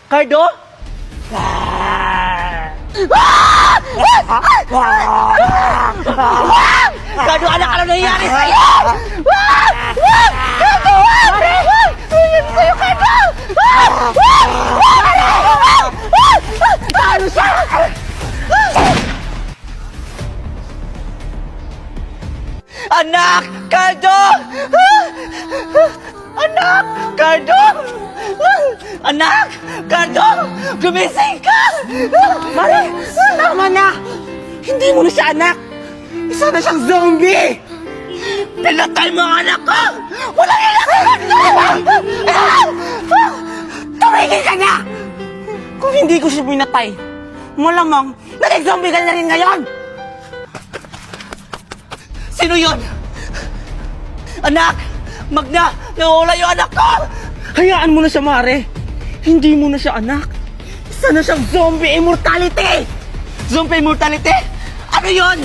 Cardo? Cardo, anak, ano nangyayari sa'yo? Cardo! Tulad sa'yo, Cardo! Ano siya? Anak! Cardo! Anak! Cardo! Anak! Cardo! Gumising ka! Mare, tama na! Hindi mo na siya anak! Isa na siyang zombie! Pinatay mo ang anak ko! Walang ilang Cardo! Tumigil ka na! Kung hindi ko siya pinatay, malamang naging zombie ka na rin ngayon! Sino yun? Anak! Magna! Nawala yung anak ko! Hayaan mo na siya, Mare! Hindi mo na siya anak! Isa na siyang zombie immortality! Zombie immortality? Ano yun?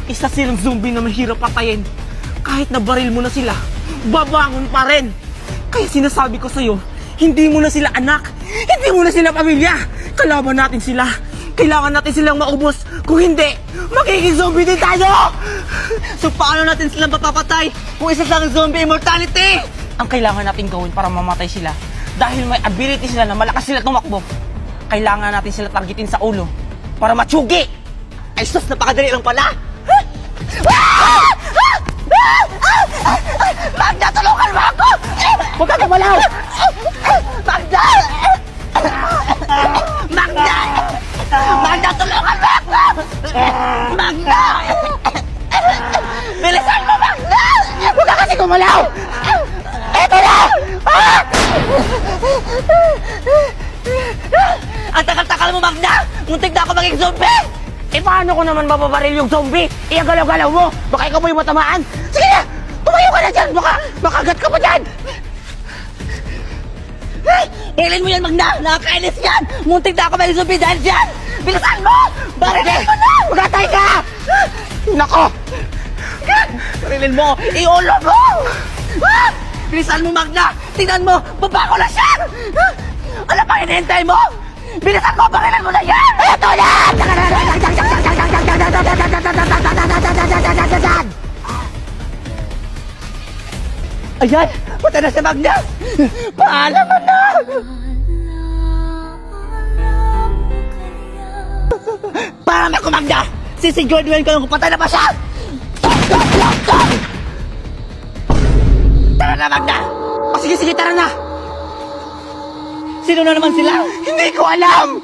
Isa silang zombie na mahirap patayin. Kahit na baril mo na sila, babangon pa rin. Kaya sinasabi ko sa'yo, hindi mo na sila anak, hindi mo na sila pamilya. Kalaban natin sila. Kailangan natin silang maubos. Kung hindi, magiging zombie din tayo! So paano natin silang mapapatay kung isa sa zombie immortality? Ang kailangan natin gawin para mamatay sila, dahil may ability sila na malakas sila tumakbo, kailangan natin sila targetin sa ulo para matsugi! Ay sus, napakadali lang pala! Magda, tulungan mo ako! Huwag ka gumalaw! Magda! Magda! Magda, tulungan mo ako! Magda! Bilisan mo, Magda! Huwag ka kasi gumalaw! Eto na! Ang takal-takal mo, Magda! Muntik na ako maging zombie! Eh paano ko naman mababaril yung zombie? Iyagalaw-galaw mo! Baka ikaw mo yung matamaan! Sige na! Tumayo ka na dyan! Makagat ka pa dyan! Hilin mo yan, Magda! Nakakainis yan! Muntik na ako maging zombie dahil dyan! Bilisan mo! Barilin mo na! Magatay ka! Nako! Barilin mo! Iulo mo! Bilisan mo, Magda! Tingnan mo! Baba ko na siya! Ano pang hinihintay mo? Bilisan mo! Barilin mo na yan! Eto na! Ayan! Punta na si Magda! Paalam mo na! Paalam ako, Magda! Sisiguraduhin ko yung patay na pa siya! Tara na, Magda! O sige, tara na! Sino na naman sila? Hindi ko alam!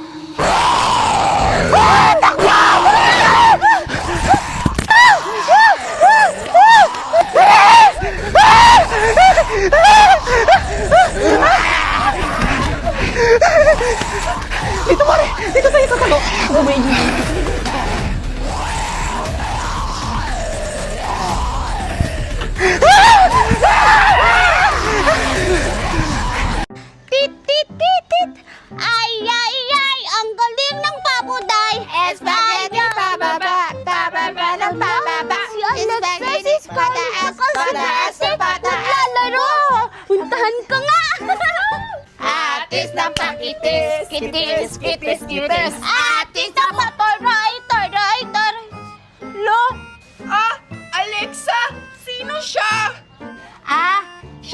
Takbo! Dito, Mare! Dito tayo sa talo! Tit, tit, tit, tit. Ay, ay, ay, ang galing ng pabuday. Spaghetti, pababa, pababa ng pababa. Si Alexis, pataas, pataas, pataas. Lalaro, puntahan ka nga. Atis ng pakitis, kitis, kitis, kitis. Atis ng pataray, taray, taray. Lo, Alexa! Sino siya?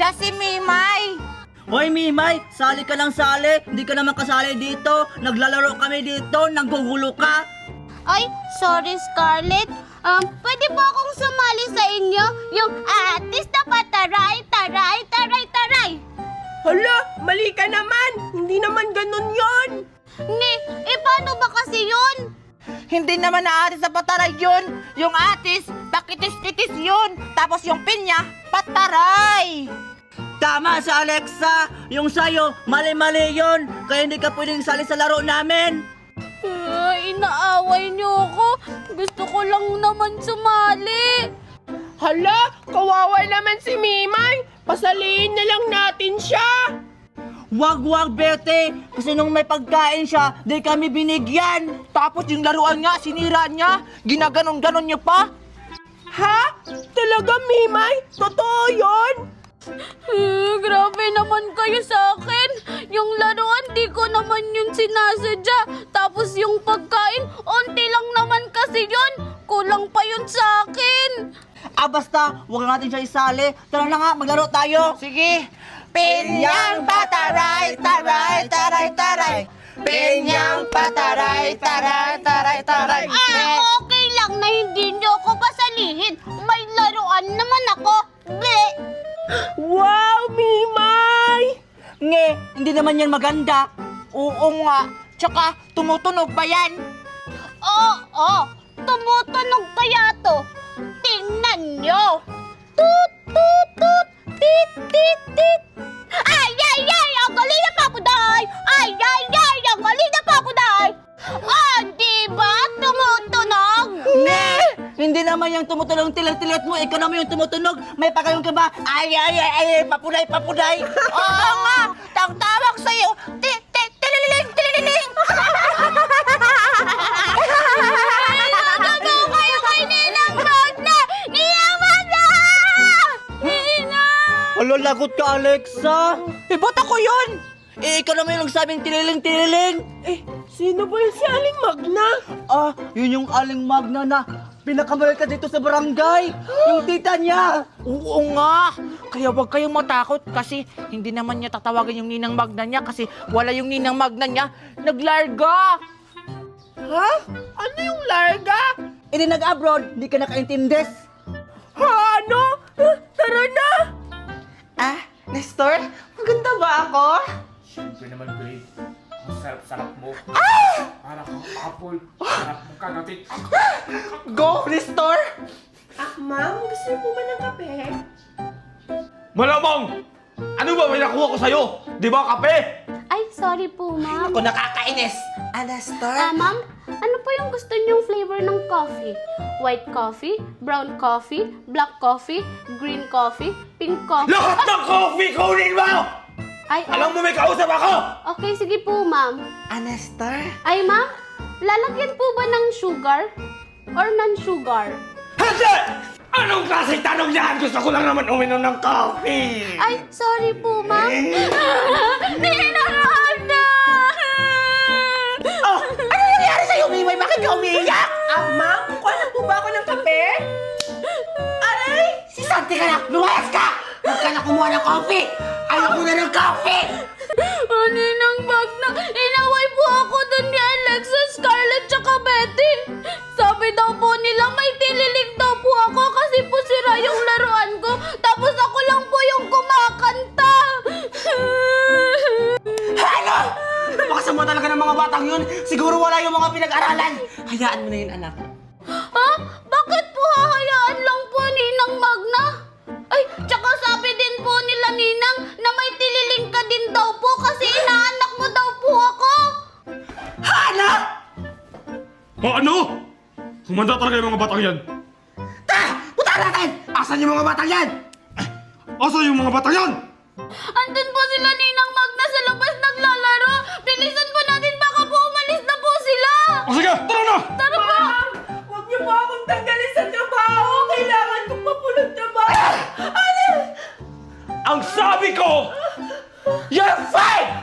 siya si Mimay. Hoy, Mimay! Sali ka ng sali! Hindi ka naman kasali dito! Naglalaro kami dito! Nanggugulo ka! Ay, sorry Scarlett. Pwede po akong sumali sa inyo? Yung atis na pataray, taray, taray, taray. Hala, mali ka naman! Hindi naman ganun yon. Paano ba kasi yun? Hindi naman na atis sa pataray yun! Yung atis, pakitis-kitis yun! Tapos yung pinya, pataray! Tama sa Alexa! Yung sayo, mali-mali yun! Kaya hindi ka pwedeng sali sa laro namin! Inaaway niyo ako. Gusto ko lang naman sumali. Hala, kawawa naman si Mimay! Pasaliin na lang natin siya! Wag, Bete! Kasi nung may pagkain siya, di kami binigyan! Tapos yung laruan nga, sinira niya! Ginaganon-ganon niya pa! Ha? Talaga, Mimay? Totoo yon? Grabe naman kayo sa akin. Yung laruan, di ko naman yun sinasadya. Tapos yung pagkain, onti lang naman kasi yun. Kulang pa yun sa akin. Basta, huwag natin siya isali. Tara na nga, maglaro tayo. Sige. Pinyang pataray, taray, taray, taray. Pinyang pataray, taray, taray, taray. Okay lang na hindi niyo ako pasalihin. May laruan naman ako. Ble! Wow, Mimay! Nge, hindi naman yan maganda. Oo nga. Tsaka, tumutunog pa yan. Oo, tumutunog kaya to. Tingnan nyo. Tut, tut, tut, tit, tit, tit. Ay, ay, ay, ang galing na papuday. Ay, ay, ay, ang galing na papuday. Diba tumutunog? Nge, hindi naman yung tumutunog tilat-tilat mo. Ikaw naman yung tumutunog. May pagayong ka ba? Ay, ay, ay, ay, papuday, papuday. Oo nga. Tawag sa'yo. Tililing, tililing. Nagagawa kayo kay Ninang Magna! Ninang Magna! Ninang! Alo, lagot ka, Alexa. Ba't ako yun? Ikaw naman yung nagsabing tililing-tililing. Sino ba yung si Aling Magna? Yun yung Aling Magna na pinakamahal ka dito sa barangay. Yung tita niya. Oo nga. Kaya huwag kayong matakot kasi hindi naman niya tatawagin yung Ninang Magna niya kasi wala yung Ninang Magna niya. Naglarga. Ha? Ano yung larga? Hindi nag-abroad, hindi ka nakaintindes. Ha, ano? Tara na! Nestor, maganda ba ako? Siyempre naman, Gray. Ang sarap-sarap mo. Para kang apple. Sarap mong kagatin. Go, Nestor! Ma'am, gusto niyo po ba ng kape? Malamang! Ano ba may nakuha ko sa'yo? Di ba kape? Ay, sorry po, ma'am. Ako nakakainis. Nestor? Ma'am, ano po yung gusto niyong flavor ng coffee? White coffee, brown coffee, black coffee, green coffee, pink coffee. Lahat ng coffee kunin mo! Ay, Alam mo may kausap ako! okay, sige po, ma'am. Nestor? Ay, ma'am, lalagyan po ba ng sugar or non-sugar? Hindi! Anong klaseng tanong yan? Gusto ko lang naman uminom ng coffee! Ay, sorry po, ma'am. Ninaraan na! Ano nangyari sa'yo, Mimay? Bakit ka umiiyak? Ma'am, kuha na po ba ako ng kape? Aray! Si Santi ka na, lumayas ka! Huwag ka na kumuha ng coffee! Ayaw ko na ng coffee! Ninang Magna, inaway po ako dun ni Alexa, Scarlett, tsaka Betty. Sabi daw po nila may tililig daw po ako kasi po sira yung laruan ko. Tapos ako lang po yung kumakanta. Ano? Napakasama talaga ng mga batang yun. Siguro wala yung mga pinag-aralan. Hayaan mo na yun, anak. Ha? Bakit po hahayaan lang po Ninang Magna? Ay, tsaka sabi din po nila Ninang na may tililing ka din daw po kasi inaanak mo daw po ako. Anak! O ano? Humanda talaga yung mga batang yan. Punta natin! Asan yung mga batang yan? Asa yung mga batang yan? Andun po sila Ninang Magna sa labas naglalaro. Bilisan po natin baka po umalis na po sila. O sige, tara na! Tara po! Huwag niyo po akong tanggalin sa trabaho. Kailangan ko pa po ng trabaho. Ang sabi ko, you're fired!